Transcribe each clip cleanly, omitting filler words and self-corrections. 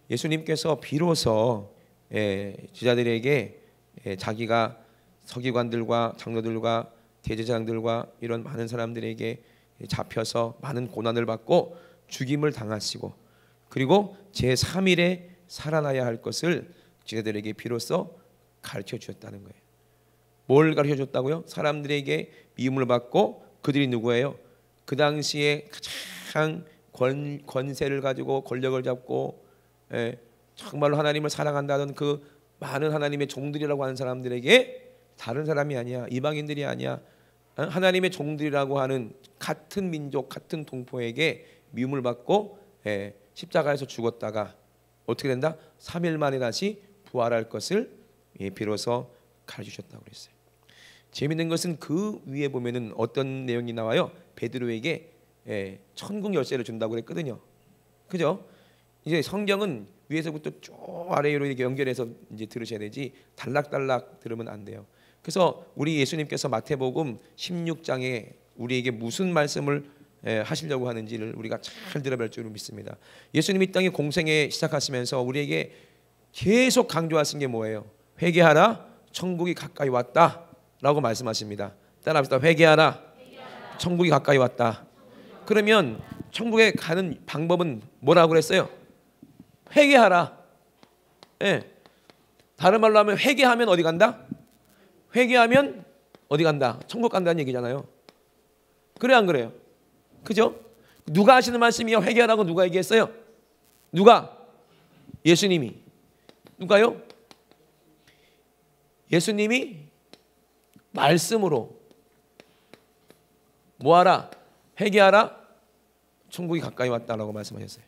예수님께서 비로소 제자들에게 자기가 서기관들과 장로들과 대제사장들과 이런 많은 사람들에게 잡혀서 많은 고난을 받고 죽임을 당하시고 그리고 제3일에 살아나야 할 것을 제자들에게 비로소 가르쳐 주셨다는 거예요. 뭘 가르쳐 줬다고요? 사람들에게 미움을 받고 그들이 누구예요? 그 당시에 가장 권세를 가지고 권력을 잡고 정말로 하나님을 사랑한다던 그 많은 하나님의 종들이라고 하는 사람들에게 다른 사람이 아니야, 이방인들이 아니야, 하나님의 종들이라고 하는 같은 민족, 같은 동포에게 미움을 받고 십자가에서 죽었다가 어떻게 된다? 3일 만에 다시 부활할 것을 비로소 가르치셨다고 그랬어요. 재밌는 것은 그 위에 보면은 어떤 내용이 나와요? 베드로에게 천국 열쇠를 준다고 그랬거든요. 그죠? 이제 성경은 위에서부터 쭉 아래로 이렇게 연결해서 이제 들으셔야 되지 단락단락 들으면 안 돼요. 그래서 우리 예수님께서 마태복음 16장에 우리에게 무슨 말씀을 하시려고 하는지를 우리가 잘 들어볼 줄 믿습니다. 예수님이 땅에 공생에 시작하시면서 우리에게 계속 강조하신 게 뭐예요? 회개하라, 천국이 가까이 왔다라고 말씀하십니다. 따라합시다. 회개하라, 천국이 가까이 왔다. 그러면 천국에 가는 방법은 뭐라고 그랬어요? 회개하라. 다른 말로 하면 회개하면 어디 간다? 회개하면 어디 간다? 천국 간다는 얘기잖아요. 그래 안 그래요? 그죠? 누가 하시는 말씀이요? 회개하라고 누가 얘기했어요? 누가? 예수님이. 누가요? 예수님이 말씀으로 뭐하라? 회개하라, 천국이 가까이 왔다라고 말씀하셨어요.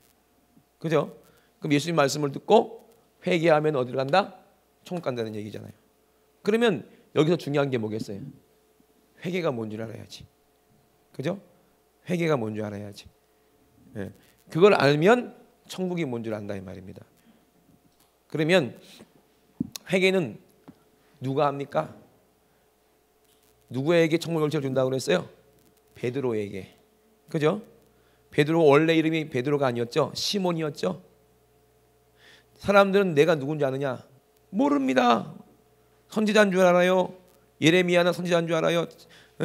그죠? 그럼 예수님 말씀을 듣고 회개하면 어디로 간다? 천국 간다는 얘기잖아요. 그러면 여기서 중요한 게 뭐겠어요? 회개가 뭔 줄 알아야지. 그죠? 회개가 뭔 줄 알아야지. 그걸 알면 천국이 뭔 줄 안다 이 말입니다. 그러면 회개는 누가 합니까? 누구에게 천국 열쇠를 준다고 그랬어요? 베드로에게. 그죠? 베드로 원래 이름이 베드로가 아니었죠? 시몬이었죠? 사람들은 내가 누군지 아느냐? 모릅니다. 선지자인 줄 알아요. 예레미야는 선지자인 줄 알아요.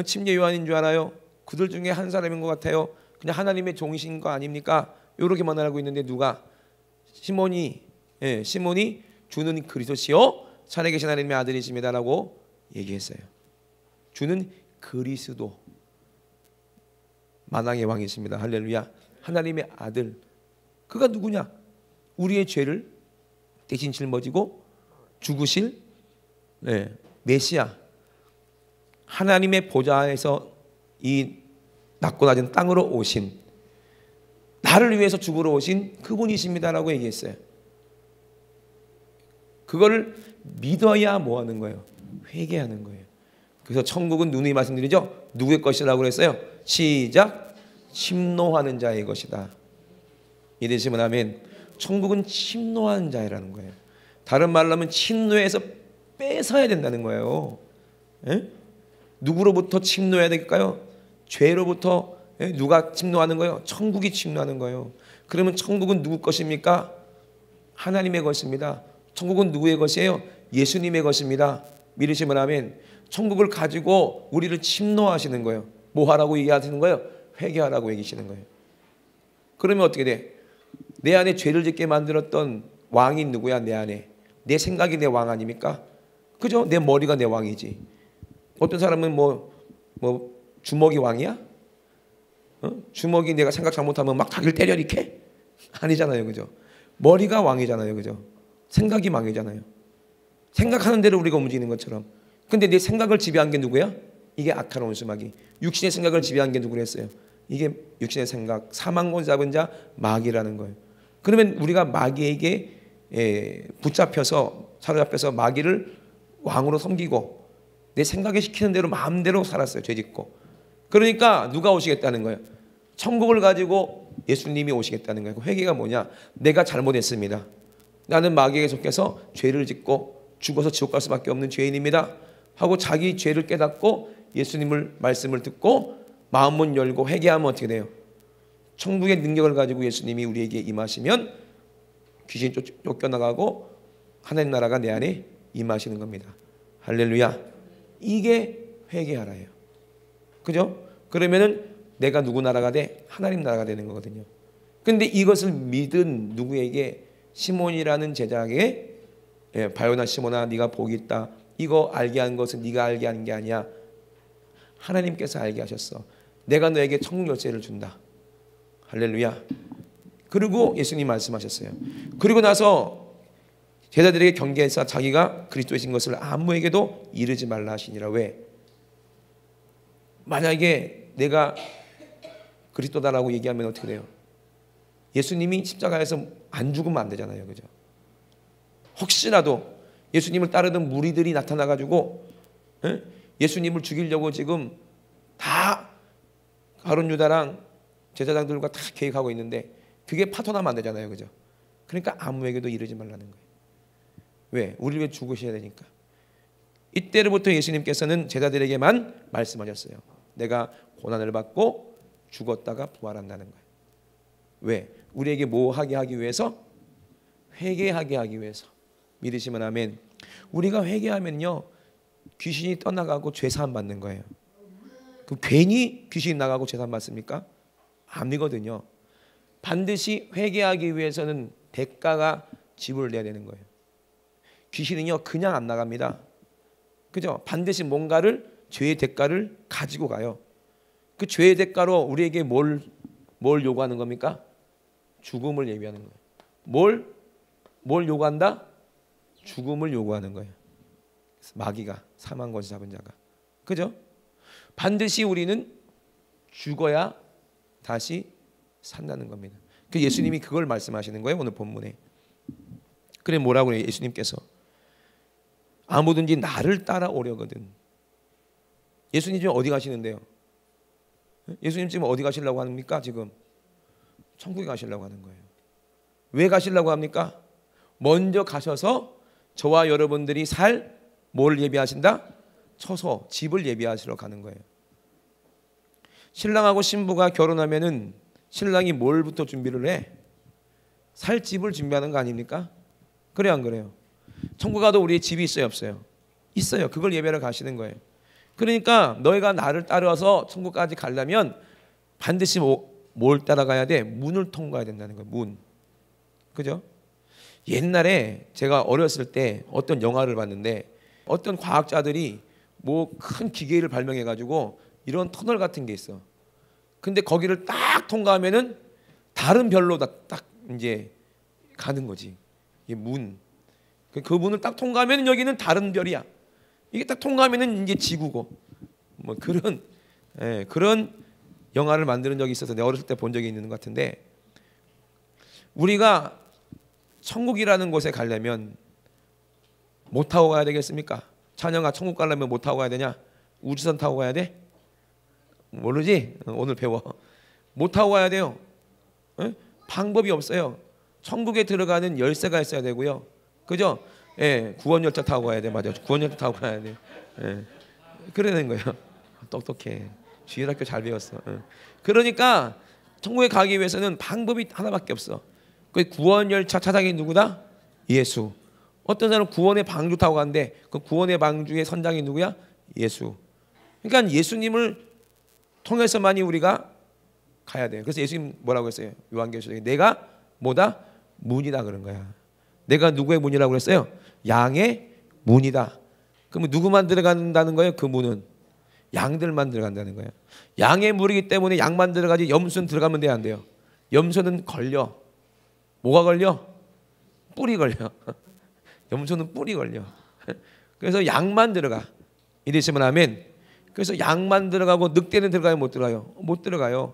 침례 요한인 줄 알아요. 그들 중에 한 사람인 것 같아요. 그냥 하나님의 종이신 거 아닙니까? 이렇게만 알고 있는데 누가? 시몬이 주는 그리스도시요 살아계신 하나님의 아들이십니다라고 얘기했어요. 주는 그리스도 만왕의 왕이십니다. 할렐루야. 하나님의 아들. 그가 누구냐? 우리의 죄를 대신 짊어지고 죽으실 메시아. 하나님의 보좌에서 이 낮고 낮은 땅으로 오신, 나를 위해서 죽으러 오신 그분이십니다라고 얘기했어요. 그걸 믿어야 뭐 하는 거예요? 회개하는 거예요. 그래서 천국은 누누이 말씀드리죠. 누구의 것이라고 그랬어요? 시작. 침노하는 자의 것이다. 이러시면 아멘. 천국은 침노하는 자라는 거예요. 다른 말로 하면 침노해서 뺏어야 된다는 거예요. 누구로부터 침노해야 될까요? 죄로부터. 누가 침노하는 거예요? 천국이 침노하는 거예요. 그러면 천국은 누구 것입니까? 하나님의 것입니다. 천국은 누구의 것이에요? 예수님의 것입니다. 믿으시면 아멘. 천국을 가지고 우리를 침노하시는 거예요. 뭐 하라고 얘기하시는 거예요? 회개하라고 얘기하시는 거예요. 그러면 어떻게 돼? 내 안에 죄를 짓게 만들었던 왕이 누구야? 내 안에. 내 생각이 내 왕 아닙니까? 그죠? 내 머리가 내 왕이지. 어떤 사람은 뭐 주먹이 왕이야? 주먹이 내가 생각 잘못하면 막 자기를 때려 이렇게? 아니잖아요. 그죠? 머리가 왕이잖아요. 그죠? 생각이 왕이잖아요. 생각하는 대로 우리가 움직이는 것처럼. 근데 내 생각을 지배한 게 누구야? 이게 악한 원수마귀. 육신의 생각을 지배한 게 누구랬어요? 이게 육신의 생각, 사망권 잡은 자 마귀라는 거예요. 그러면 우리가 마귀에게 사로잡혀서 마귀를 왕으로 섬기고 내 생각에 시키는 대로 마음대로 살았어요. 죄짓고. 그러니까 누가 오시겠다는 거예요? 천국을 가지고 예수님이 오시겠다는 거예요. 회개가 뭐냐? 내가 잘못했습니다. 나는 마귀에게 속해서 죄를 짓고 죽어서 지옥 갈 수밖에 없는 죄인입니다 하고 자기 죄를 깨닫고 예수님을 말씀을 듣고 마음문 열고 회개하면 어떻게 돼요? 천국의 능력을 가지고 예수님이 우리에게 임하시면 귀신이 쫓겨나가고 하나님 나라가 내 안에 임하시는 겁니다. 할렐루야. 이게 회개하라예요. 그죠? 그러면은 내가 누구 나라가 돼? 하나님 나라가 되는 거거든요. 근데 이것을 믿은 누구에게? 시몬이라는 제자에게, 바요나 시몬아 네가 복이 있다. 이거 알게 한 것은 네가 알게 하는 게 아니야. 하나님께서 알게 하셨어. 내가 너에게 천국 열쇠를 준다. 할렐루야. 그리고 예수님 말씀하셨어요. 그리고 나서 제자들에게 경계해서 자기가 그리스도이신 것을 아무에게도 이르지 말라 하시니라. 왜? 만약에 내가 그리스도다라고 얘기하면 어떻게 돼요? 예수님이 십자가에서 안 죽으면 안 되잖아요. 그죠? 혹시라도 예수님을 따르던 무리들이 나타나가지고 예수님을 죽이려고 지금 다 가룟 유다랑 제사장들과 다 계획하고 있는데 그게 파토나면 안 되잖아요. 그죠? 그러니까 아무에게도 이르지 말라는 거예요. 왜? 우리를 위해 죽으셔야 되니까. 이때로부터 예수님께서는 제자들에게만 말씀하셨어요. 내가 고난을 받고 죽었다가 부활한다는 거예요. 왜? 우리에게 뭐 하게 하기 위해서? 회개하게 하기 위해서. 믿으시면 아멘. 우리가 회개하면요 귀신이 떠나가고 죄사함 받는 거예요. 그 괜히 귀신이 나가고 죄사함 받습니까? 아니거든요. 반드시 회개하기 위해서는 대가가 지불돼야 되는 거예요. 귀신은요 그냥 안 나갑니다. 그죠? 반드시 뭔가를, 죄의 대가를 가지고 가요. 그 죄의 대가로 우리에게 뭘 요구하는 겁니까? 죽음을 예비하는 거예요. 뭘 요구한다? 죽음을 요구하는 거예요. 마귀가, 사망권세 잡은 자가. 그죠? 반드시 우리는 죽어야 다시 산다는 겁니다. 그 예수님이 그걸 말씀하시는 거예요. 오늘 본문에. 그래 뭐라고 그래요? 예수님께서 아무든지 나를 따라오려거든. 예수님 지금 어디 가시는데요? 예수님 지금 어디 가시려고 합니까? 지금 천국에 가시려고 하는 거예요. 왜 가시려고 합니까? 먼저 가셔서 저와 여러분들이 살 뭘 예비하신다? 처소, 집을 예비하시러 가는 거예요. 신랑하고 신부가 결혼하면은 신랑이 뭘부터 준비를 해? 살 집을 준비하는 거 아닙니까? 그래 안 그래요? 천국 가도 우리의 집이 있어요 없어요? 있어요. 그걸 예배하러 가시는 거예요. 그러니까 너희가 나를 따라서 천국까지 가려면 반드시 뭘 따라가야 돼? 문을 통과해야 된다는 거예요. 문. 그죠? 옛날에 제가 어렸을 때 어떤 영화를 봤는데 어떤 과학자들이 뭐 큰 기계를 발명해 가지고 이런 터널 같은 게 있어. 근데 거기를 딱 통과하면은 다른 별로 딱 이제 가는 거지. 이게 문. 그 문을 딱 통과하면은 여기는 다른 별이야. 이게 딱 통과하면은 이제 지구고. 뭐 그런 영화를 만드는 적이 있어서 내가 어렸을 때 본 적이 있는 것 같은데, 우리가 천국이라는 곳에 가려면 뭐 타고 가야 되겠습니까? 찬영아, 천국 가려면 뭐 타고 가야 되냐? 우주선 타고 가야 돼? 모르지? 오늘 배워. 뭐 타고 가야 돼요? 방법이 없어요. 천국에 들어가는 열쇠가 있어야 되고요. 그죠? 구원 열차 타고 가야 돼. 맞아. 구원 열차 타고 가야 돼. 그래야 되는 거예요. 똑똑해. 주일학교 잘 배웠어. 그러니까 천국에 가기 위해서는 방법이 하나밖에 없어. 그 구원 열차 차장이 누구다? 예수. 어떤 사람은 구원의 방주 타고 가는데 그 구원의 방주의 선장이 누구야? 예수. 그러니까 예수님을 통해서만이 우리가 가야 돼요. 그래서 예수님 뭐라고 했어요? 요한계시록에 내가 뭐다? 문이다 그런 거야. 내가 누구의 문이라고 그랬어요? 양의 문이다. 그러면 누구만 들어간다는 거예요? 그 문은 양들만 들어간다는 거예요. 양의 물이기 때문에 양만 들어가지 염소는 들어가면 돼요, 안 돼요? 염소는 걸려. 뭐가 걸려? 뿔이 걸려. 염소는 뿔이 걸려. 그래서 양만 들어가. 이러시면 아멘. 그래서 양만 들어가고 늑대는 들어가요, 못 들어가요? 못 들어가요.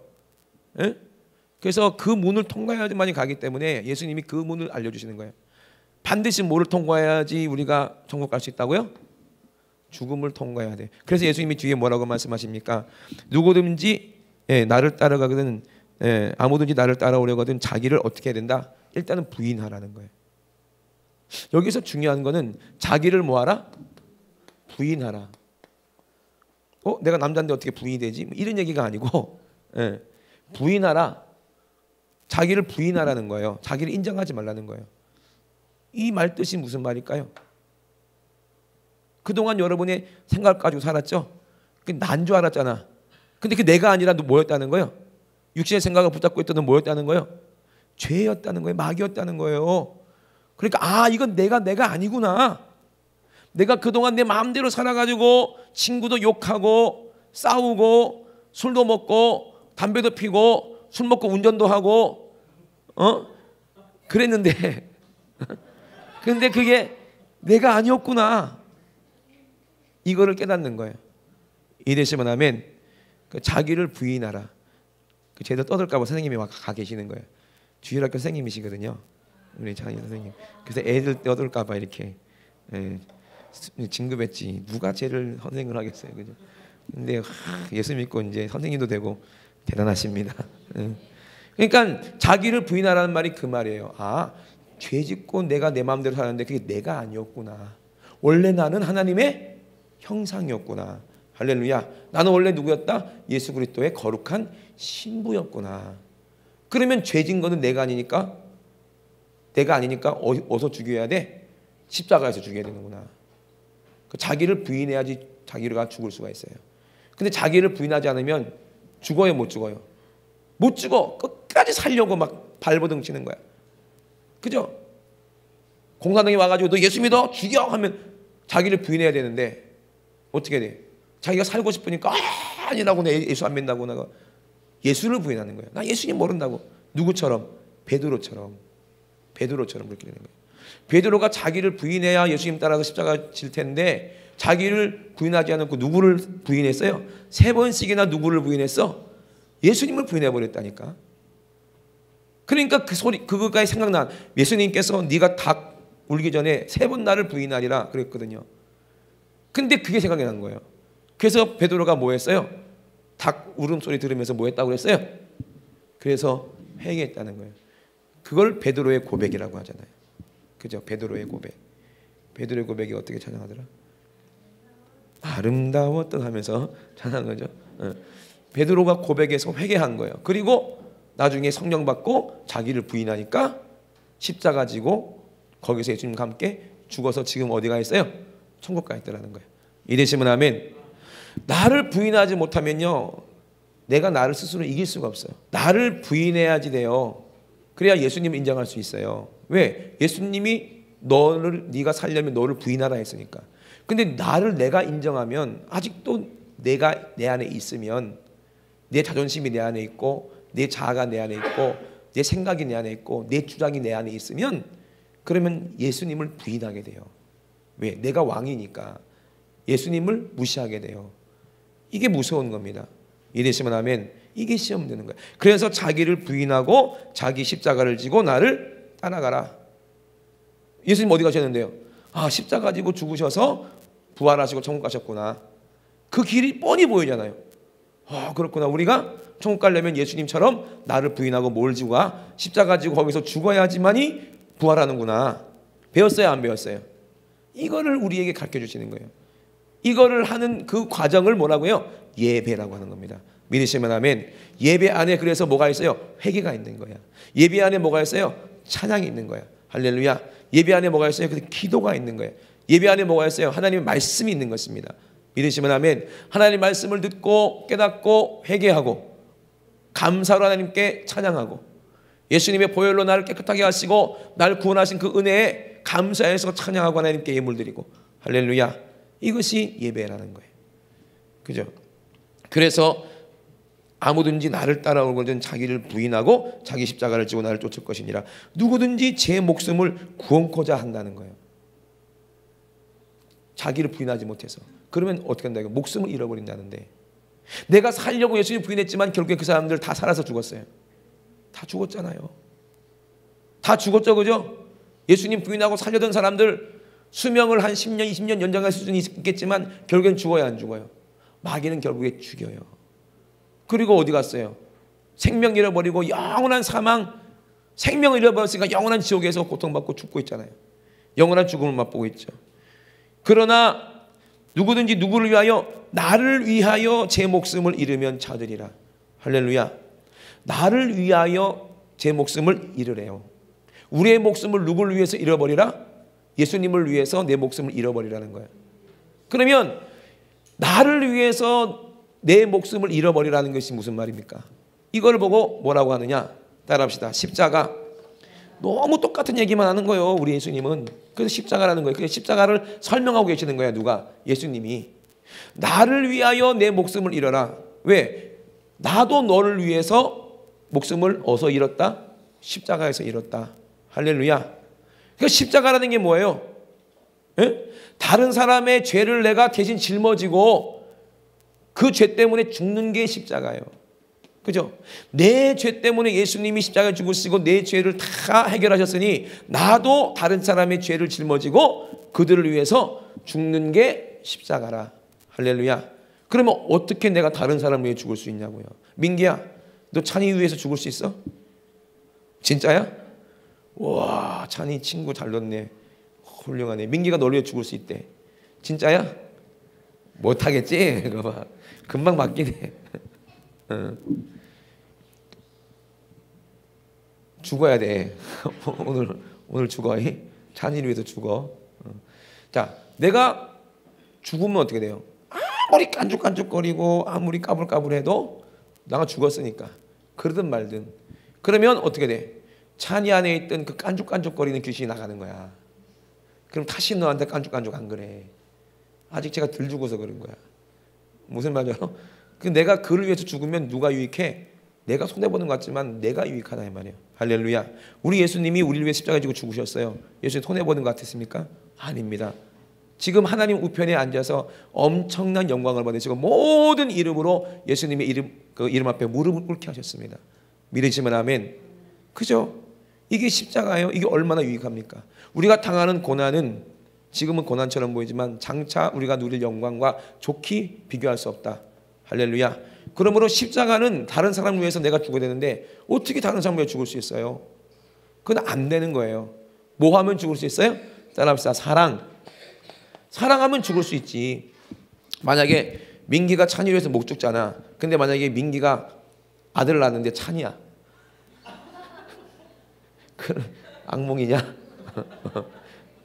그래서 그 문을 통과해야지만이 가기 때문에 예수님이 그 문을 알려주시는 거예요. 반드시 뭐를 통과해야지 우리가 천국 갈 수 있다고요? 죽음을 통과해야 돼. 그래서 예수님이 뒤에 뭐라고 말씀하십니까? 누구든지 나를 따라가거든, 아무든지 나를 따라오려거든 자기를 어떻게 해야 된다? 일단은 부인하라는 거예요. 여기서 중요한 거는 자기를 뭐하라? 부인하라. 내가 남자인데 어떻게 부인이 되지? 이런 얘기가 아니고 부인하라. 자기를 부인하라는 거예요. 자기를 인정하지 말라는 거예요. 이 말 뜻이 무슨 말일까요? 그동안 여러분의 생각 가지고 살았죠? 난 줄 알았잖아. 근데 그 내가 아니라 너 뭐였다는 거예요? 육신의 생각을 붙잡고 있던 너 뭐였다는 거예요? 죄였다는 거예요. 마귀였다는 거예요. 그러니까 이건 내가 아니구나. 내가 그동안 내 마음대로 살아가지고 친구도 욕하고 싸우고 술도 먹고 담배도 피고 술 먹고 운전도 하고 그랬는데 근데 그게 내가 아니었구나. 이거를 깨닫는 거예요. 이되시면 아멘. 자기를 부인하라. 제대로 떠들까봐 선생님이 가 계시는 거예요. 주일학교 선생님이시거든요. 우리 장희 선생님. 그래서 애들 떠들까봐 이렇게 진급했지. 누가 쟤를 선생을 하겠어요, 그죠? 근데 예수 믿고 이제 선생님도 되고 대단하십니다. 그러니까 자기를 부인하라는 말이 그 말이에요. 죄 짓고 내가 내 마음대로 살았는데 그게 내가 아니었구나. 원래 나는 하나님의 형상이었구나. 할렐루야. 나는 원래 누구였다? 예수 그리스도의 거룩한 신부였구나. 그러면 죄진 거는 내가 아니니까 어디서 죽여야 돼? 십자가에서 죽여야 되는구나. 자기를 부인해야지 자기가 죽을 수가 있어요. 근데 자기를 부인하지 않으면 죽어요, 못 죽어요? 못 죽어. 끝까지 살려고 막 발버둥 치는 거야. 그죠? 공산당이 와가지고 너 예수 믿어? 죽여! 하면 자기를 부인해야 되는데 어떻게 돼? 자기가 살고 싶으니까 아니라고 내 예수 안 믿는다고 내가 예수를 부인하는 거예요. 나 예수님 모른다고. 누구처럼? 베드로처럼 그렇게 되는 거예요. 베드로가 자기를 부인해야 예수님 따라서 십자가 질 텐데 자기를 부인하지 않고 누구를 부인했어요? 3번씩이나 누구를 부인했어? 예수님을 부인해버렸다니까. 그러니까 그거가 생각난 예수님께서 네가 닭 울기 전에 3번 나를 부인하리라 그랬거든요. 근데 그게 생각이 난 거예요. 그래서 베드로가 뭐 했어요? 닭 울음소리 들으면서 뭐 했다고 그랬어요? 그래서 회개했다는 거예요. 그걸 베드로의 고백이라고 하잖아요. 그죠? 베드로의 고백. 베드로의 고백이 어떻게 찬양하더라? 아름다웠던 하면서 찬양한 거죠. 베드로가 고백해서 회개한 거예요. 그리고 나중에 성령 받고 자기를 부인하니까 십자가 지고 거기서 예수님과 함께 죽어서 지금 어디 가 있어요? 천국 가 있더라는 거예요. 이되시면 아멘. 나를 부인하지 못하면요, 내가 나를 스스로 이길 수가 없어요. 나를 부인해야지 돼요. 그래야 예수님을 인정할 수 있어요. 왜? 예수님이 네가 살려면 너를 부인하라 했으니까. 근데 나를 내가 인정하면 아직도 내가 내 안에 있으면 내 자존심이 내 안에 있고 내 자아가 내 안에 있고 내 생각이 내 안에 있고 내 주장이 내 안에 있으면 그러면 예수님을 부인하게 돼요. 왜? 내가 왕이니까 예수님을 무시하게 돼요. 이게 무서운 겁니다. 이되시면 아멘. 이게 시험 되는 거예요. 그래서 자기를 부인하고 자기 십자가를 지고 나를 따라가라. 예수님 어디 가셨는데요? 십자가 지고 죽으셔서 부활하시고 천국 가셨구나. 그 길이 뻔히 보이잖아요. 그렇구나. 우리가 천국 가려면 예수님처럼 나를 부인하고 뭘 지고 가? 십자가 지고 거기서 죽어야지만이 부활하는구나. 배웠어요? 안 배웠어요? 이거를 우리에게 가르쳐 주시는 거예요. 이거를 하는 그 과정을 뭐라고요? 예배라고 하는 겁니다. 믿으시면 아멘. 예배 안에 그래서 뭐가 있어요? 회개가 있는 거야. 예배 안에 뭐가 있어요? 찬양이 있는 거야. 할렐루야. 예배 안에 뭐가 있어요? 기도가 있는 거예요. 예배 안에 뭐가 있어요? 하나님의 말씀이 있는 것입니다. 믿으시면 아멘. 하나님의 말씀을 듣고 깨닫고 회개하고 감사로 하나님께 찬양하고 예수님의 보혈로 나를 깨끗하게 하시고 나를 구원하신 그 은혜에 감사해서 찬양하고 하나님께 예물 드리고 할렐루야. 이것이 예배라는 거예요. 그죠? 그래서 아무든지 나를 따라오거든 자기를 부인하고 자기 십자가를 지고 나를 쫓을 것이니라. 누구든지 제 목숨을 구원코자 한다는 거예요. 자기를 부인하지 못해서. 그러면 어떻게 한다? 목숨을 잃어버린다는데. 내가 살려고 예수님 부인했지만 결국에 그 사람들 다 살아서 죽었어요. 다 죽었잖아요. 다 죽었죠, 그죠? 예수님 부인하고 살려던 사람들 수명을 한 10년, 20년 연장할 수준이 있겠지만 결국엔 죽어야 안 죽어요. 마귀는 결국에 죽여요. 그리고 어디 갔어요? 생명 잃어버리고 영원한 사망, 생명을 잃어버렸으니까 영원한 지옥에서 고통받고 죽고 있잖아요. 영원한 죽음을 맛보고 있죠. 그러나 누구든지 누구를 위하여 나를 위하여 제 목숨을 잃으면 찾으리라. 할렐루야. 나를 위하여 제 목숨을 잃으래요. 우리의 목숨을 누구를 위해서 잃어버리라? 예수님을 위해서 내 목숨을 잃어버리라는 거예요. 그러면 나를 위해서 내 목숨을 잃어버리라는 것이 무슨 말입니까? 이걸 보고 뭐라고 하느냐? 따라합시다. 십자가. 너무 똑같은 얘기만 하는 거예요, 우리 예수님은. 그래서 십자가라는 거예요. 그래서 십자가를 설명하고 계시는 거야. 누가? 예수님이. 나를 위하여 내 목숨을 잃어라. 왜? 나도 너를 위해서 목숨을 어디서 잃었다? 십자가에서 잃었다. 할렐루야. 그 십자가라는 게 뭐예요? 에? 다른 사람의 죄를 내가 대신 짊어지고 그 죄 때문에 죽는 게 십자가예요. 그죠? 내 죄 때문에 예수님이 십자가에 죽으시고 내 죄를 다 해결하셨으니 나도 다른 사람의 죄를 짊어지고 그들을 위해서 죽는 게 십자가라. 할렐루야. 그러면 어떻게 내가 다른 사람을 위해 죽을 수 있냐고요. 민기야, 너 찬이 위해서 죽을 수 있어? 진짜야? 와, 찬이 친구 잘 넣네. 훌륭하네. 민기가 널 위해 죽을 수 있대. 진짜야? 못하겠지? 그거 봐. 금방 바뀌네. 죽어야 돼. 오늘 죽어. 찬이를 위해서 죽어. 자, 내가 죽으면 어떻게 돼요? 아무리 깐죽깐죽거리고 아무리 까불까불해도 내가 죽었으니까. 그러든 말든. 그러면 어떻게 돼? 찬이 안에 있던 그 깐죽깐죽거리는 귀신이 나가는 거야. 그럼 다시 너한테 깐죽깐죽 안 그래. 아직 제가 덜 죽어서 그런 거야. 무슨 말이야? 그 내가 그를 위해서 죽으면 누가 유익해? 내가 손해보는 것 같지만 내가 유익하다 이 말이에요. 할렐루야. 우리 예수님이 우리를 위해 십자가에 지고 죽으셨어요. 예수님 손해보는 것 같았습니까? 아닙니다. 지금 하나님 우편에 앉아서 엄청난 영광을 받으시고 모든 이름으로 예수님의 이름 앞에 무릎을 꿇게 하셨습니다. 믿으시면 아멘. 그죠? 이게 십자가예요. 이게 얼마나 유익합니까? 우리가 당하는 고난은 지금은 고난처럼 보이지만 장차 우리가 누릴 영광과 좋게 비교할 수 없다. 할렐루야. 그러므로 십자가는 다른 사람을 위해서 내가 죽어야 되는데 어떻게 다른 사람을 위해 죽을 수 있어요? 그건 안 되는 거예요. 뭐 하면 죽을 수 있어요? 따라합시다. 사랑하면 죽을 수 있지. 만약에 민기가 찬이를 위해서 못 죽잖아. 근데 만약에 민기가 아들을 낳았는데 찬이야. 그 악몽이냐?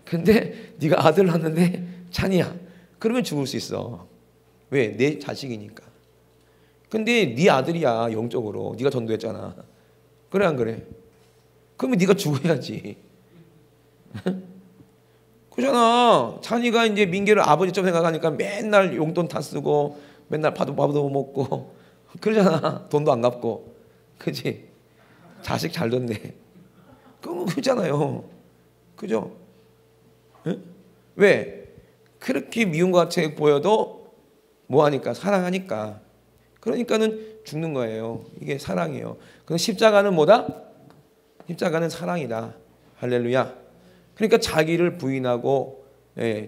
근데 네가 아들을 낳았는데 찬이야. 그러면 죽을 수 있어. 왜? 내 자식이니까. 근데 네 아들이야. 영적으로 네가 전도했잖아. 그래 안 그래? 그러면 네가 죽어야지. 그잖아. 찬이가 이제 민기를 아버지처럼 생각하니까 맨날 용돈 다 쓰고 맨날 밥도 못 먹고 그러잖아. 돈도 안 갚고. 그지? 자식 잘 뒀네. 그잖아요. 그죠? 응? 왜? 그렇게 미운 것 같이 보여도 뭐하니까? 사랑하니까. 그러니까는 죽는 거예요. 이게 사랑이에요. 근데 십자가는 뭐다? 십자가는 사랑이다. 할렐루야. 그러니까 자기를 부인하고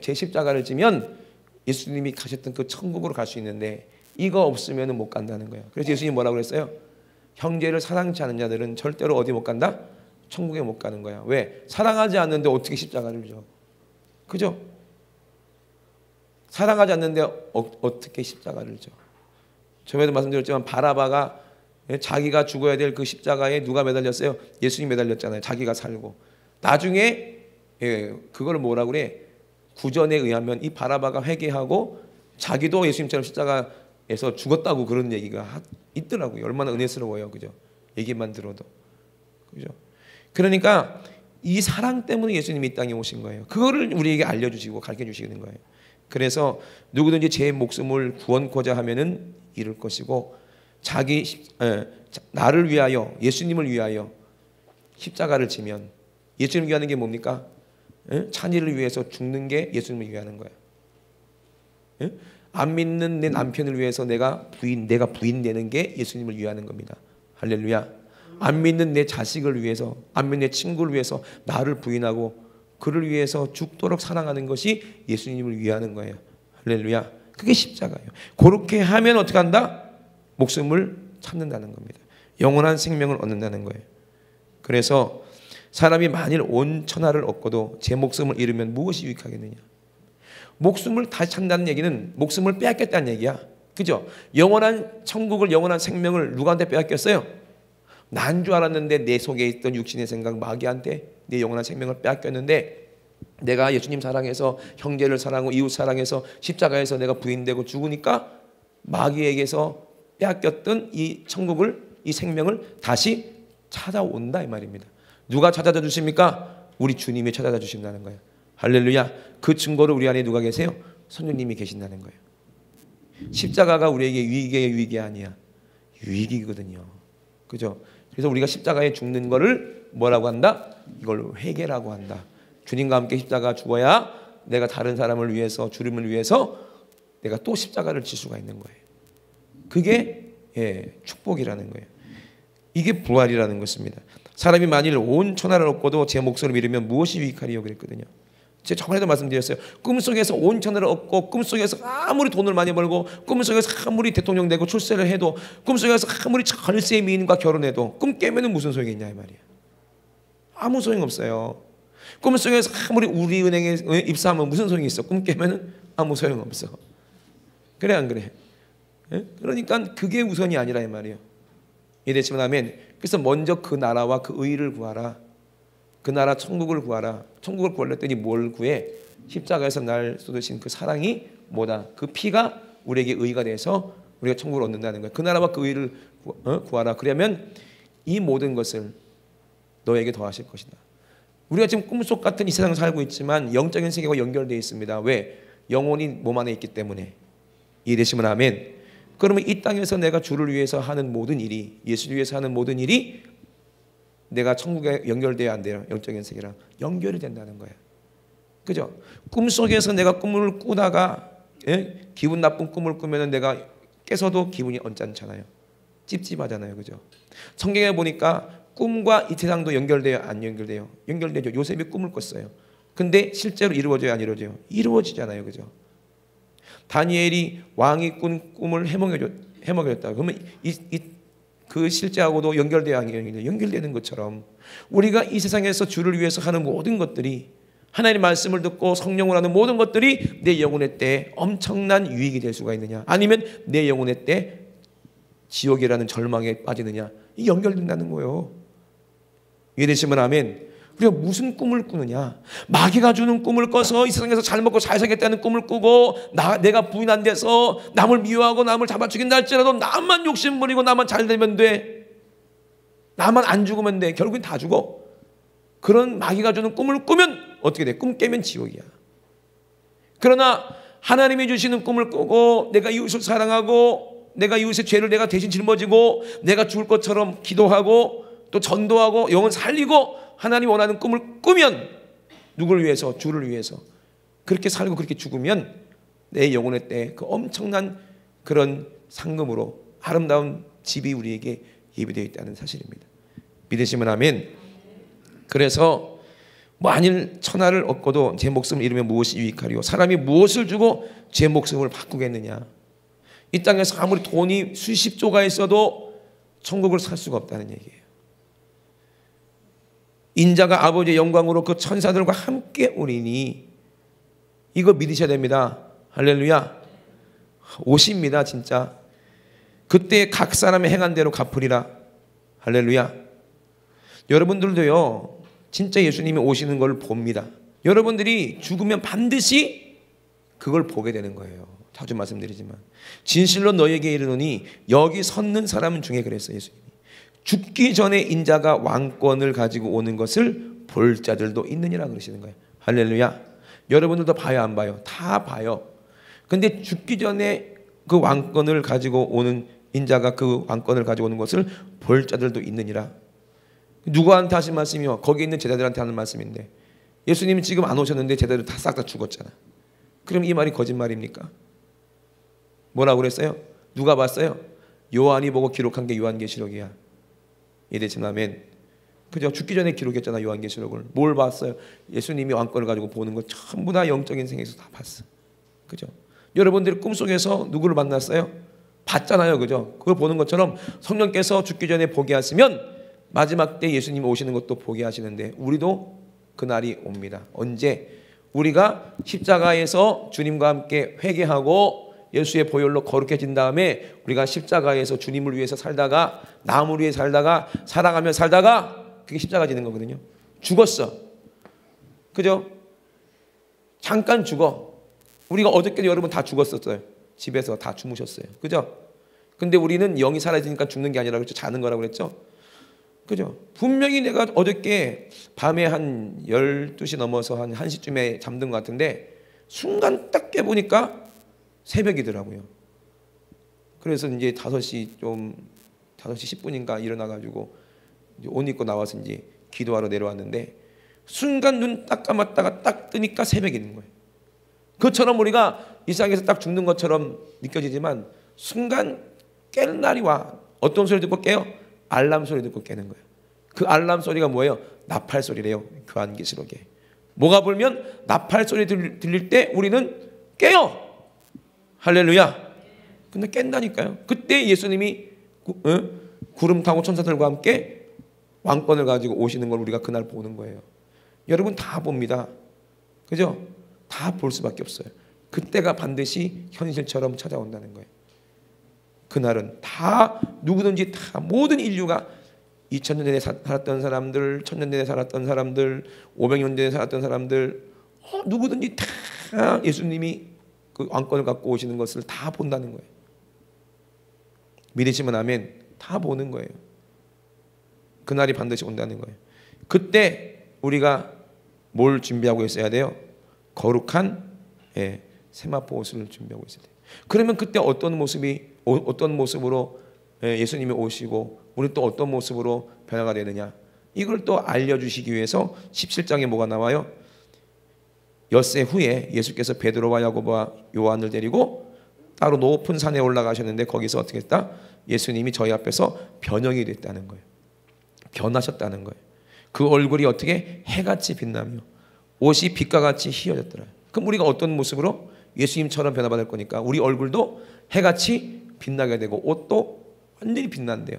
제 십자가를 지면 예수님이 가셨던 그 천국으로 갈 수 있는데 이거 없으면 못 간다는 거예요. 그래서 예수님이 뭐라고 그랬어요? 형제를 사랑치 않은 자들은 절대로 어디 못 간다? 천국에 못 가는 거야. 왜? 사랑하지 않는데 어떻게 십자가를 져? 그죠? 사랑하지 않는데 어떻게 십자가를 져? 전에도 말씀드렸지만 바라바가 자기가 죽어야 될 그 십자가에 누가 매달렸어요? 예수님이 매달렸잖아요. 자기가 살고. 나중에 그걸 뭐라고 그래? 구전에 의하면 이 바라바가 회개하고 자기도 예수님처럼 십자가에서 죽었다고 그런 얘기가 있더라고요. 얼마나 은혜스러워요. 그죠? 얘기만 들어도. 그죠? 그러니까 이 사랑 때문에 예수님이 이 땅에 오신 거예요. 그거를 우리에게 알려주시고 가르쳐주시는 거예요. 그래서 누구든지 제 목숨을 구원코자 하면은 잃을 것이고 나를 위하여 예수님을 위하여 십자가를 지면 예수님을 위하는 게 뭡니까? 찬이를 위해서 죽는 게 예수님을 위하는 거예요. 안 믿는 내 남편을 위해서 내가 부인 되는 게 예수님을 위하는 겁니다. 할렐루야. 안 믿는 내 자식을 위해서, 안 믿는 내 친구를 위해서 나를 부인하고 그를 위해서 죽도록 사랑하는 것이 예수님을 위하는 거예요. 할렐루야. 그게 십자가예요. 그렇게 하면 어떻게 한다? 목숨을 찾는다는 겁니다. 영원한 생명을 얻는다는 거예요. 그래서 사람이 만일 온 천하를 얻고도 제 목숨을 잃으면 무엇이 유익하겠느냐? 목숨을 다시 찾는다는 얘기는 목숨을 빼앗겼다는 얘기야. 그죠? 영원한 천국을, 영원한 생명을 누구한테 빼앗겼어요? 난 줄 알았는데 내 속에 있던 육신의 생각, 마귀한테 내 영원한 생명을 빼앗겼는데, 내가 예수님 사랑해서, 형제를 사랑하고 이웃 사랑해서 십자가에서 내가 부인되고 죽으니까 마귀에게서 빼앗겼던 이 천국을, 이 생명을 다시 찾아온다 이 말입니다. 누가 찾아다 주십니까? 우리 주님이 찾아다 주신다는 거예요. 할렐루야. 그 증거로 우리 안에 누가 계세요? 성령님이 계신다는 거예요. 십자가가 우리에게 유익이 아니야. 유익이거든요. 그죠? 그래서 우리가 십자가에 죽는 거를 뭐라고 한다? 이걸 회개라고 한다. 주님과 함께 십자가 죽어야 내가 다른 사람을 위해서, 주님을 위해서 내가 또 십자가를 질 수가 있는 거예요. 그게 축복이라는 거예요. 이게 부활이라는 것입니다. 사람이 만일 온 천하를 얻고도 제 목숨을 잃으면 무엇이 유익하리요 그랬거든요. 제가 저번에도 말씀드렸어요. 꿈속에서 온 천하를 얻고, 꿈속에서 아무리 돈을 많이 벌고, 꿈속에서 아무리 대통령 되고 출세를 해도, 꿈속에서 아무리 절세의 미인과 결혼해도 꿈 깨면은 무슨 소용이 있냐 이 말이에요. 아무 소용 없어요. 꿈속에서 아무리 우리은행에 입사하면 무슨 소용이 있어? 꿈 깨면은 아무 소용 없어. 그래 안 그래? 그러니까 그게 우선이 아니라 이 말이에요. 이해되시면 아멘. 그래서 먼저 그 나라와 그 의를 구하라. 그 나라 천국을 구하라. 천국을 구하랬더니 뭘 구해? 십자가에서 날 쏟으신 그 사랑이 뭐다? 그 피가 우리에게 의가 돼서 우리가 천국을 얻는다는 거예요. 그 나라와 그 의를 구하라. 그러면 이 모든 것을 너에게 더하실 것이다. 우리가 지금 꿈속 같은 이 세상을 살고 있지만 영적인 세계와 연결되어 있습니다. 왜? 영혼이 몸 안에 있기 때문에. 이해되시면 아멘. 그러면 이 땅에서 내가 주를 위해서 하는 모든 일이, 예수를 위해서 하는 모든 일이 내가 천국에 연결돼야 안 돼요. 영적인 세계랑 연결이 된다는 거예요. 그죠? 꿈속에서 내가 꿈을 꾸다가 기분 나쁜 꿈을 꾸면 내가 깨서도 기분이 언짢잖아요. 찝찝하잖아요. 그죠? 성경에 보니까 꿈과 이 세상도 연결돼요? 안 연결돼요? 연결되죠. 요셉이 꿈을 꿨어요. 근데 실제로 이루어져요? 안 이루어져요? 이루어지잖아요. 그죠? 다니엘이 왕이 꾼 꿈을 해먹여줬다. 그러면 그 실제하고도 연결돼야 안 연결돼요? 연결되는 것처럼 우리가 이 세상에서 주를 위해서 하는 모든 것들이, 하나님의 말씀을 듣고 성령을 하는 모든 것들이 내 영혼의 때에 엄청난 유익이 될 수가 있느냐, 아니면 내 영혼의 때 지옥이라는 절망에 빠지느냐, 이 연결된다는 거예요. 이해되시면 아멘. 우리가 무슨 꿈을 꾸느냐? 마귀가 주는 꿈을 꿔서 이 세상에서 잘 먹고 잘 살겠다는 꿈을 꾸고, 내가 부인 안 돼서 남을 미워하고 남을 잡아 죽인다 할지라도 나만 욕심 부리고 나만 잘 되면 돼, 나만 안 죽으면 돼. 결국엔 다 죽어. 그런 마귀가 주는 꿈을 꾸면 어떻게 돼? 꿈 깨면 지옥이야. 그러나 하나님이 주시는 꿈을 꾸고 내가 이웃을 사랑하고 내가 이웃의 죄를 내가 대신 짊어지고 내가 죽을 것처럼 기도하고 또 전도하고 영혼 살리고 하나님 원하는 꿈을 꾸면, 누구를 위해서? 주를 위해서 그렇게 살고 그렇게 죽으면 내 영혼의 때 그 엄청난 그런 상금으로 아름다운 집이 우리에게 예비되어 있다는 사실입니다. 믿으시면 아멘. 그래서 만일 천하를 얻고도 제 목숨을 잃으면 무엇이 유익하리요? 사람이 무엇을 주고 제 목숨을 바꾸겠느냐? 이 땅에서 아무리 돈이 수십조가 있어도 천국을 살 수가 없다는 얘기예요. 인자가 아버지의 영광으로 그 천사들과 함께 오리니, 이거 믿으셔야 됩니다. 할렐루야. 오십니다. 진짜 그때 각 사람의 행한 대로 갚으리라. 할렐루야. 여러분들도요, 진짜 예수님이 오시는 걸 봅니다. 여러분들이 죽으면 반드시 그걸 보게 되는 거예요. 자주 말씀드리지만 진실로 너희에게 이르노니 여기 섰는 사람 중에 그랬어요. 예수님이 죽기 전에 인자가 왕권을 가지고 오는 것을 볼 자들도 있느니라 그러시는 거예요. 할렐루야. 여러분들도 봐요 안 봐요? 다 봐요. 근데 죽기 전에 그 왕권을 가지고 오는 인자가 그 왕권을 가지고 오는 것을 볼 자들도 있느니라. 누구한테 하신 말씀이요? 거기 있는 제자들한테 하는 말씀인데, 예수님이 지금 안 오셨는데 제자들 다 싹 다 죽었잖아. 그럼 이 말이 거짓말입니까? 뭐라고 그랬어요? 누가 봤어요? 요한이 보고 기록한 게 요한계시록이야. 이해되시면 아멘. 그죠? 죽기 전에 기록했잖아 요한계시록을. 뭘 봤어요? 예수님이 왕권을 가지고 보는 거 전부 다 영적인 세계에서 다 봤어. 그죠? 여러분들이 꿈속에서 누구를 만났어요? 봤잖아요. 그죠? 그걸 보는 것처럼 성령께서 죽기 전에 보게 하시면 마지막 때 예수님이 오시는 것도 보게 하시는데, 우리도 그날이 옵니다. 언제? 우리가 십자가에서 주님과 함께 회개하고 예수의 보혈로 거룩해진 다음에 우리가 십자가에서 주님을 위해서 살다가 남을 위해 살다가 사랑하며 살다가 그게 십자가 지는 거거든요. 죽었어. 그죠? 잠깐 죽어. 우리가 어저께도 여러분 다 죽었었어요. 집에서 다 주무셨어요. 그죠? 근데 우리는 영이 사라지니까 죽는 게 아니라 그렇죠. 자는 거라고 그랬죠. 그죠? 분명히 내가 어저께 밤에 한 12시 넘어서 한 1시쯤에 잠든 것 같은데 순간 딱 깨보니까 새벽이더라고요. 그래서 이제 5시 10분인가 일어나가지고 옷 입고 나와서 이제 기도하러 내려왔는데 순간 눈 딱 감았다가 딱 뜨니까 새벽이 있는 거예요. 그것처럼 우리가 이 세상에서 딱 죽는 것처럼 느껴지지만 순간 깰 날이 와. 어떤 소리 듣고 깨요? 알람 소리 듣고 깨는 거예요. 그 알람 소리가 뭐예요? 나팔 소리래요. 교환계시록에. 뭐가 불면 나팔 소리 들릴 때 우리는 깨요. 할렐루야. 근데 깬다니까요. 그때 예수님이 구름 타고 천사들과 함께 왕권을 가지고 오시는 걸 우리가 그날 보는 거예요. 여러분 다 봅니다. 그죠? 다 볼 수밖에 없어요. 그때가 반드시 현실처럼 찾아온다는 거예요. 그날은 다 누구든지 다 모든 인류가 2000년 전에 살았던 사람들, 1000년 전에 살았던 사람들, 500년 전에 살았던 사람들, 누구든지 다 예수님이 그 왕권을 갖고 오시는 것을 다 본다는 거예요. 믿으시면 아멘. 다 보는 거예요. 그날이 반드시 온다는 거예요. 그때 우리가 뭘 준비하고 있어야 돼요? 거룩한 세마포 옷을 준비하고 있어야 돼요. 그러면 그때 어떤 모습으로 예수님이 오시고 우리 또 어떤 모습으로 변화가 되느냐, 이걸 또 알려주시기 위해서 17장에 뭐가 나와요? 엿새 후에 예수께서 베드로와 야고보와 요한을 데리고 따로 높은 산에 올라가셨는데 거기서 어떻게 했다? 예수님이 저희 앞에서 변형이 됐다는 거예요. 변하셨다는 거예요. 그 얼굴이 어떻게 해같이 빛나며 옷이 빛과 같이 희어졌더라. 그럼 우리가 어떤 모습으로? 예수님처럼 변화받을 거니까 우리 얼굴도 해같이 빛나게 되고 옷도 완전히 빛난대요.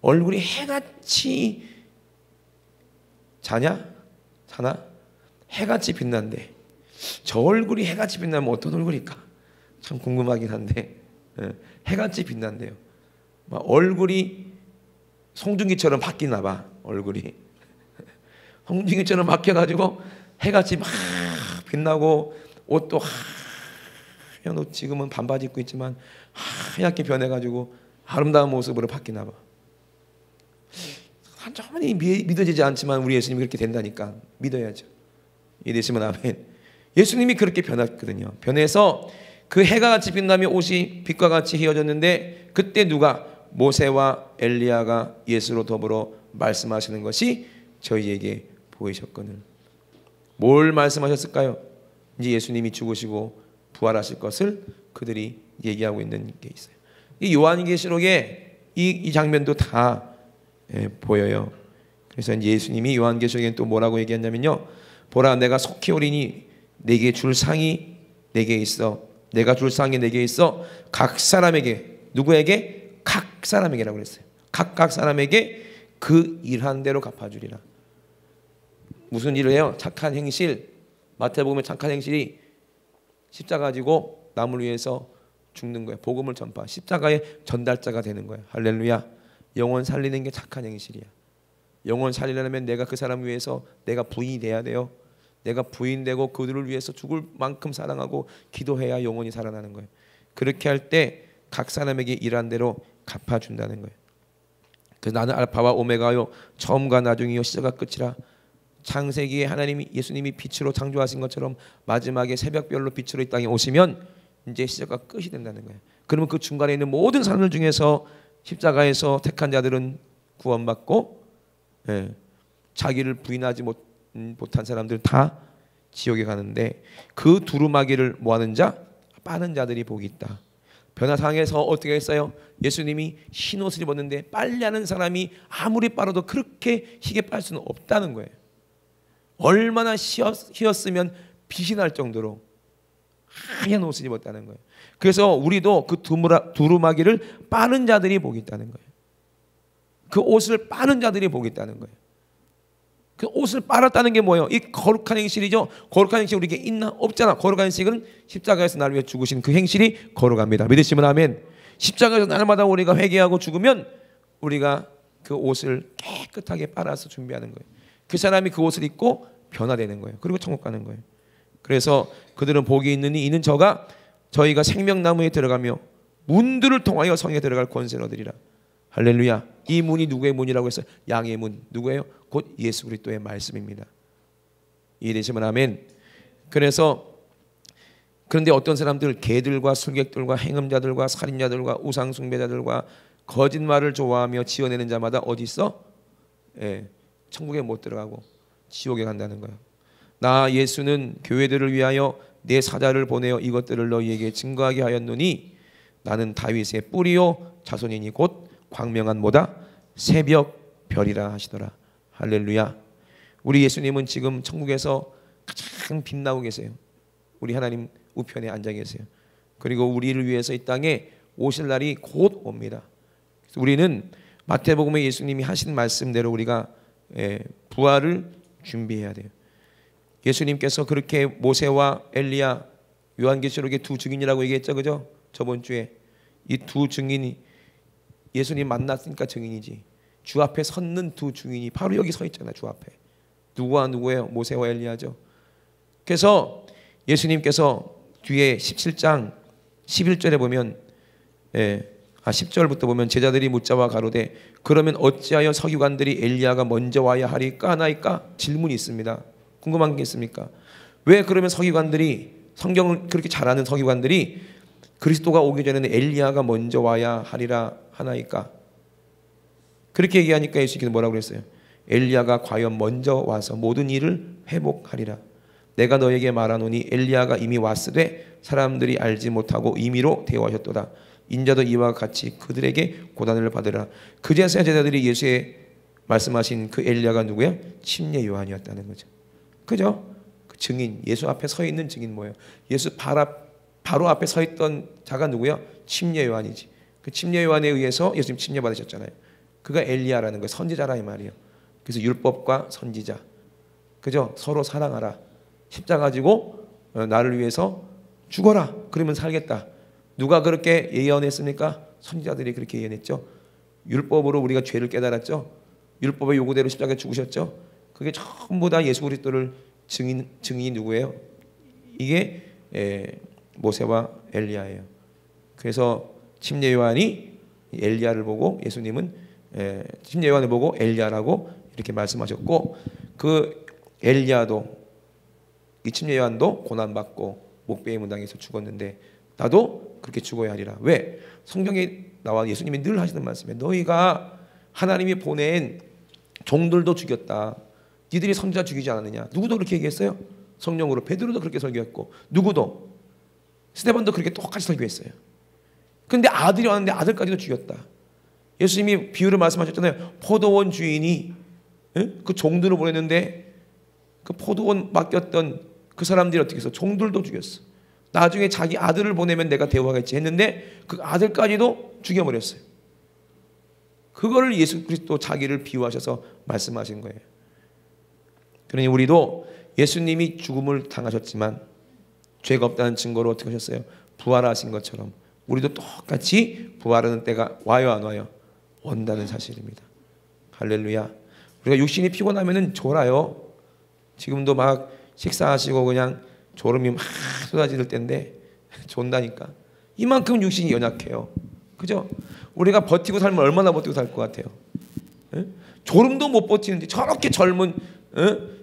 얼굴이 해같이 자냐? 해같이 빛난대. 저 얼굴이 해같이 빛나면 어떤 얼굴일까? 참 궁금하긴 한데 해같이 빛난대요. 막 얼굴이 송중기처럼 바뀌나 봐. 얼굴이 송중기처럼 바뀌어가지고 해같이 막 빛나고 옷도 하얀 옷, 지금은 반바지 입고 있지만 하얗게 변해가지고 아름다운 모습으로 바뀌나 봐. 한참만이 믿어지지 않지만 우리 예수님이 그렇게 된다니까 믿어야죠. 믿으시면 아멘. 예수님이 그렇게 변했거든요. 변해서 그 해가 같이 빛나며 옷이 빛과 같이 휘어졌는데 그때 누가? 모세와 엘리야가 예수로 더불어 말씀하시는 것이 저희에게 보이셨거늘. 뭘 말씀하셨을까요? 이제 예수님이 죽으시고 부활하실 것을 그들이 얘기하고 있는 게 있어요. 이 요한계시록에 이 장면도 다 보여요. 그래서 이제 예수님이 요한계시록에 또 뭐라고 얘기했냐면요, 보라 내가 속히 오리니 내게 줄 상이 내게 있어. 내가 줄 상이 내게 있어. 각 사람에게, 누구에게? 각 사람에게라고 그랬어요. 각 사람에게 그 일한 대로 갚아주리라. 무슨 일을 해요? 착한 행실. 마태복음의 착한 행실이 십자가 지고 남을 위해서 죽는 거예요. 복음을 전파. 십자가의 전달자가 되는 거예요. 할렐루야. 영혼 살리는 게 착한 행실이야. 영혼 살리려면 내가 그 사람 위해서 내가 부인이 돼야 돼요. 내가 부인되고 그들을 위해서 죽을 만큼 사랑하고 기도해야 영혼이 살아나는 거예요. 그렇게 할 때 각 사람에게 일한 대로 갚아준다는 거예요. 그래서 나는 알파와 오메가요, 처음과 나중이요, 시작과 끝이라. 창세기에 하나님이 예수님이 빛으로 창조하신 것처럼 마지막에 새벽별로 빛으로 이 땅에 오시면 이제 시작과 끝이 된다는 거예요. 그러면 그 중간에 있는 모든 사람들 중에서 십자가에서 택한 자들은 구원받고, 자기를 부인하지 못한 사람들은 다 지옥에 가는데 그 두루마기를 모아는 자, 빠는 자들이 복이 있다. 변화상에서 어떻게 했어요? 예수님이 흰 옷을 입었는데 빨래하는 사람이 아무리 빨아도 그렇게 희게 빨 수는 없다는 거예요. 얼마나 희었으면 빛이 날 정도로 하얀 옷을 입었다는 거예요. 그래서 우리도 그 두루마기를 빠는 자들이 복이 있다는 거예요. 그 옷을 빠는 자들이 복이 있다는 거예요. 그 옷을 빨았다는 게 뭐예요? 이 거룩한 행실이죠. 거룩한 행실 우리에게 있나? 없잖아. 거룩한 행실은 십자가에서 나를 위해 죽으신 그 행실이 거룩합니다. 믿으시면 아멘. 십자가에서 날마다 우리가 회개하고 죽으면 우리가 그 옷을 깨끗하게 빨아서 준비하는 거예요. 그 사람이 그 옷을 입고 변화되는 거예요. 그리고 천국 가는 거예요. 그래서 그들은 복이 있느니 이는 저희가 생명나무에 들어가며 문들을 통하여 성에 들어갈 권세를 얻으리라. 할렐루야. 이 문이 누구의 문이라고 했어요? 양의 문. 누구예요? 곧 예수 그리스도의 말씀입니다. 이해되시면 아멘. 그런데 어떤 사람들, 개들과 술객들과 행음자들과 살인자들과 우상숭배자들과 거짓말을 좋아하며 지어내는 자마다 어디 있어? 천국에 못 들어가고 지옥에 간다는 거예요. 나 예수는 교회들을 위하여 내 사자를 보내어 이것들을 너희에게 증거하게 하였노니 나는 다윗의 뿌리요 자손이니 곧 광명한 뭐다? 새벽 별이라 하시더라. 할렐루야. 우리 예수님은 지금 천국에서 가장 빛나고 계세요. 우리 하나님 우편에 앉아 계세요. 그리고 우리를 위해서 이 땅에 오실 날이 곧 옵니다. 그래서 우리는 마태복음에 예수님이 하신 말씀대로 우리가 부활을 준비해야 돼요. 예수님께서 그렇게 모세와 엘리야, 요한계시록의 두 증인이라고 얘기했죠, 그죠? 저번 주에 이 두 증인이 예수님 만났으니까 증인이지. 주 앞에 섰는 두 증인이 바로 여기 서 있잖아요. 주 앞에. 누구와 누구예요? 모세와 엘리야죠. 그래서 예수님께서 뒤에 17장 11절에 보면 10절부터 보면 제자들이 묻자와 가로되 그러면 어찌하여 서기관들이 엘리야가 먼저 와야 하리까 하나이까? 질문이 있습니다. 궁금한 게 있습니까? 왜 그러면 서기관들이, 성경을 그렇게 잘 아는 서기관들이 그리스도가 오기 전에는 엘리야가 먼저 와야 하리라 하나이까? 그렇게 얘기하니까 예수님께서 뭐라고 그랬어요? 엘리야가 과연 먼저 와서 모든 일을 회복하리라. 내가 너에게 말하노니 엘리야가 이미 왔으되 사람들이 알지 못하고 임의로 대우하셨도다. 인자도 이와 같이 그들에게 고난을 받으라. 그제서야 제자들이 예수의 말씀하신 그 엘리야가 누구야? 침례 요한이었다는 거죠. 그죠? 그 증인, 예수 앞에 서 있는 증인 뭐예요? 예수 바로 앞에 서 있던 자가 누구야? 침례 요한이지. 그 침례 요한에 의해서 예수님 침례 받으셨잖아요. 그가 엘리야라는 거예요. 선지자라 이 말이에요. 그래서 율법과 선지자, 그죠? 서로 사랑하라. 십자가 지고 나를 위해서 죽어라. 그러면 살겠다. 누가 그렇게 예언했습니까? 선지자들이 그렇게 예언했죠. 율법으로 우리가 죄를 깨달았죠. 율법의 요구대로 십자가에 죽으셨죠. 그게 전부 다 예수 그리스도를 증인이 누구예요? 이게 모세와 엘리야예요. 그래서 침례 요한이 엘리야를 보고 예수님은 침례 요한을 보고 엘리야라고 이렇게 말씀하셨고, 그 엘리야도, 이 침례 요한도 고난받고 목베임을 당해서 죽었는데 나도 그렇게 죽어야 하리라. 왜? 성경에 나와 예수님이 늘 하시는 말씀에 너희가 하나님이 보낸 종들도 죽였다. 니들이 선지자 죽이지 않았느냐. 누구도 그렇게 얘기했어요. 성령으로. 베드로도 그렇게 설교했고, 누구도, 스데반도 그렇게 똑같이 설교했어요. 그런데 아들이 왔는데 아들까지도 죽였다. 예수님이 비유를 말씀하셨잖아요. 포도원 주인이 그 종들을 보냈는데 그 포도원 맡겼던 그 사람들이 어떻게 해서 종들도 죽였어. 나중에 자기 아들을 보내면 내가 대우하겠지 했는데 그 아들까지도 죽여버렸어요. 그거를 예수 그리스도 자기를 비유하셔서 말씀하신 거예요. 그러니 우리도 예수님이 죽음을 당하셨지만 죄가 없다는 증거로 어떻게 하셨어요? 부활하신 것처럼 우리도 똑같이 부활하는 때가 와요 안 와요? 온다는 사실입니다. 할렐루야. 우리가 육신이 피곤하면은 졸아요. 지금도 막 식사하시고 그냥 졸음이 막 쏟아질 때인데 존다니까. 이만큼 육신이 연약해요. 그죠? 우리가 버티고 살면 얼마나 버티고 살 것 같아요? 졸음도 못 버티는데 저렇게 젊은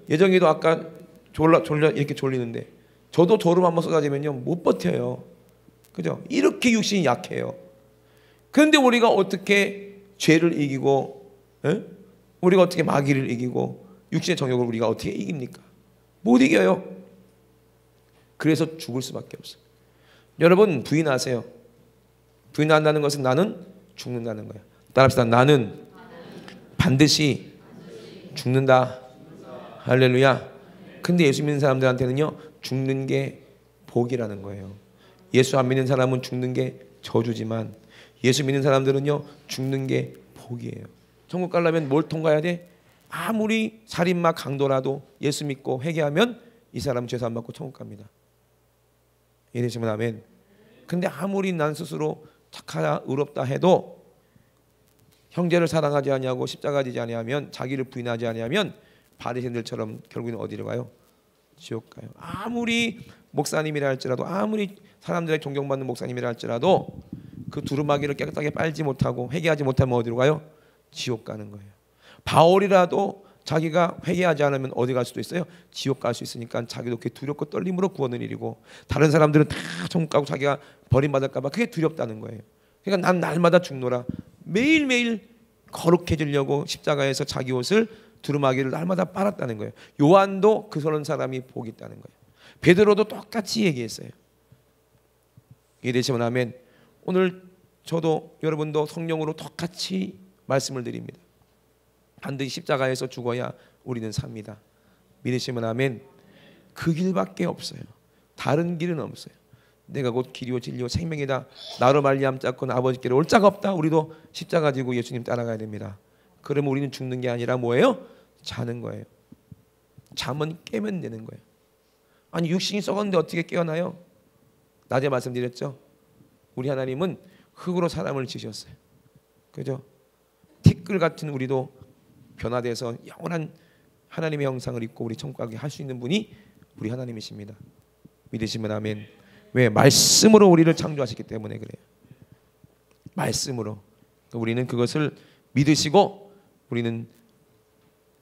예정이도 아까 졸려 이렇게 졸리는데 저도 졸음 한번 쏟아지면요 못 버텨요. 그죠? 이렇게 육신이 약해요. 그런데 우리가 어떻게 죄를 이기고 우리가 어떻게 마귀를 이기고 육신의 정욕을 우리가 어떻게 이깁니까? 못 이겨요. 그래서 죽을 수밖에 없어요. 여러분 부인하세요. 부인한다는 것은 나는 죽는다는 거예요. 따라합시다. 나는 반드시 죽는다. 할렐루야. 근데 예수 믿는 사람들한테는요 죽는 게 복이라는 거예요. 예수 안 믿는 사람은 죽는 게 저주지만 예수 믿는 사람들은요 죽는 게 복이에요. 천국 가려면 뭘 통과해야 돼? 아무리 살인마 강도라도 예수 믿고 회개하면 이 사람 죄 안 받고 천국 갑니다. 이해되시면 아멘. 근데 아무리 난 스스로 착하다 의롭다 해도 형제를 사랑하지 아니하고 십자가 지지 아니하면, 자기를 부인하지 아니하면 바리새인들처럼 결국에는 어디로 가요? 지옥 가요. 아무리 목사님이라 할지라도, 아무리 사람들의 존경받는 목사님이라 할지라도 그 두루마기를 깨끗하게 빨지 못하고 회개하지 못하면 어디로 가요? 지옥 가는 거예요. 바울이라도 자기가 회개하지 않으면 어디 갈 수도 있어요? 지옥 갈 수 있으니까 자기도 그게 두렵고 떨림으로 구원을 이루고, 다른 사람들은 다 천국 가고 자기가 버림받을까 봐 그게 두렵다는 거예요. 그러니까 난 날마다 죽노라. 매일매일 거룩해지려고 십자가에서 자기 옷을, 두루마기를 날마다 빨았다는 거예요. 요한도 그런 사람이 복이 있다는 거예요. 베드로도 똑같이 얘기했어요. 이해되시면 아멘. 오늘 저도 여러분도 성령으로 똑같이 말씀을 드립니다. 반드시 십자가에서 죽어야 우리는 삽니다. 믿으시면 아멘. 그 길밖에 없어요. 다른 길은 없어요. 내가 곧 길이요 진리요 생명이다. 나로 말미암 잡고 아버지께로 올 자가 없다. 우리도 십자가 지고 예수님 따라가야 됩니다. 그러면 우리는 죽는 게 아니라 뭐예요? 자는 거예요. 잠은 깨면 되는 거예요. 아니 육신이 썩었는데 어떻게 깨어나요? 낮에 말씀드렸죠. 우리 하나님은 흙으로 사람을 지으셨어요. 그죠? 티끌 같은 우리도 변화돼서 영원한 하나님의 형상을 입고 우리 천국 가게 할 수 있는 분이 우리 하나님이십니다. 믿으시면 아멘. 왜? 말씀으로 우리를 창조하셨기 때문에 그래요. 말씀으로. 우리는 그것을 믿으시고 우리는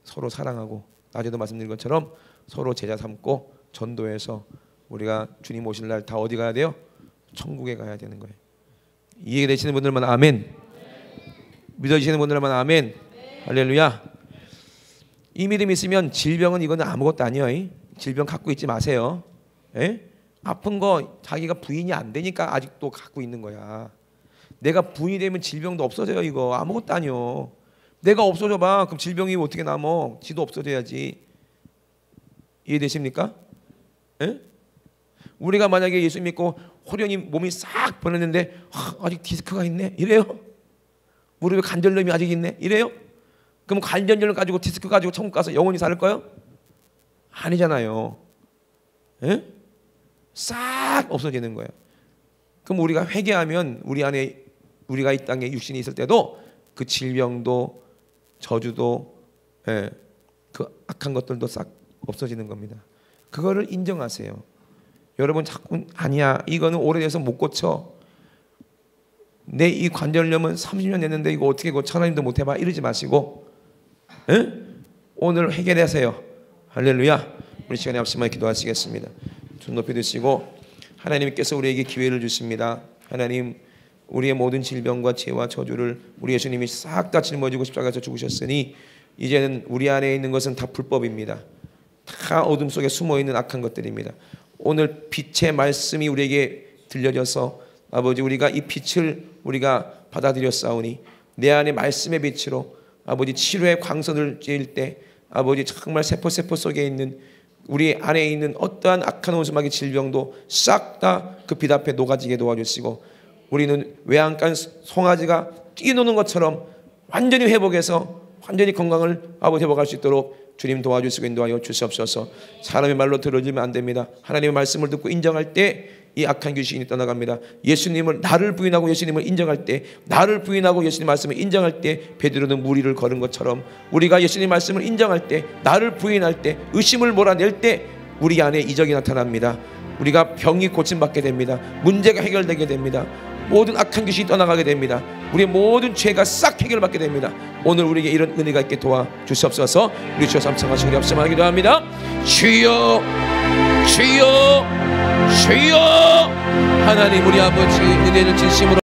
서로 사랑하고, 낮에도 말씀드린 것처럼 서로 제자 삼고 전도해서 우리가 주님 오실 날 다 어디 가야 돼요? 천국에 가야 되는 거예요. 이해되시는 분들만 아멘. 믿어지시는 분들만 아멘. 할렐루야. 이 믿음 있으면 질병은 이거는 아무것도 아니에요. 질병 갖고 있지 마세요. 에? 아픈 거 자기가 부인이 안 되니까 아직도 갖고 있는 거야. 내가 부인이 되면 질병도 없어져요. 이거 아무것도 아니요. 내가 없어져 봐. 그럼 질병이 어떻게 남어? 지도 없어져야지. 이해되십니까? 에? 우리가 만약에 예수 믿고 호련히 몸이 싹 변했는데 아직 디스크가 있네 이래요? 무릎에 관절염이 아직 있네 이래요? 그럼 관절염을 가지고 디스크 가지고 천국 가서 영원히 살 거예요? 아니잖아요. 에? 싹 없어지는 거예요. 그럼 우리가 회개하면 우리 안에, 우리가 이 땅에 육신이 있을 때도 그 질병도 저주도, 그 악한 것들도 싹 없어지는 겁니다. 그거를 인정하세요. 여러분 자꾸 아니야 이거는 오래돼서 못 고쳐, 내 이 관절염은 30년 됐는데 이거 어떻게 고쳐, 하나님도 못 해봐 이러지 마시고 오늘 해결하세요. 할렐루야. 우리 시간에 앞서만 기도하시겠습니다. 손 높이 드시고, 하나님께서 우리에게 기회를 주십니다. 하나님, 우리의 모든 질병과 죄와 저주를 우리 예수님이 싹 다 짊어지고 십자가에서 죽으셨으니 이제는 우리 안에 있는 것은 다 불법입니다. 다 어둠 속에 숨어있는 악한 것들입니다. 오늘 빛의 말씀이 우리에게 들려져서 아버지 우리가 이 빛을 우리가 받아들였사오니 내 안에 말씀의 빛으로 아버지 치료의 광선을 쬐일 때 아버지 정말 세포 속에 있는 우리 안에 있는 어떠한 악한 원수마귀 질병도 싹 다 그 빛 앞에 녹아지게 도와주시고, 우리는 외양간 송아지가 뛰노는 것처럼 완전히 회복해서 완전히 건강을 아버지 회복할 수 있도록 주님 도와주시고 인도하여 주시옵소서. 사람의 말로 들어주면 안 됩니다. 하나님의 말씀을 듣고 인정할 때 이 악한 귀신이 떠나갑니다. 예수님을, 나를 부인하고 예수님을 인정할 때, 나를 부인하고 예수님 말씀을 인정할 때 베드로는 무리를 걸은 것처럼 우리가 예수님 말씀을 인정할 때, 나를 부인할 때, 의심을 몰아낼 때 우리 안에 이적이 나타납니다. 우리가 병이 고침받게 됩니다. 문제가 해결되게 됩니다. 모든 악한 귀신이 떠나가게 됩니다. 우리의 모든 죄가 싹 해결받게 됩니다. 오늘 우리에게 이런 은혜가 있게 도와주시옵소서. 우리 주여 삼창하시고 우리 앞서만 기도합니다. 주여 주여 주여. 하나님 우리 아버지 은혜는 진심으로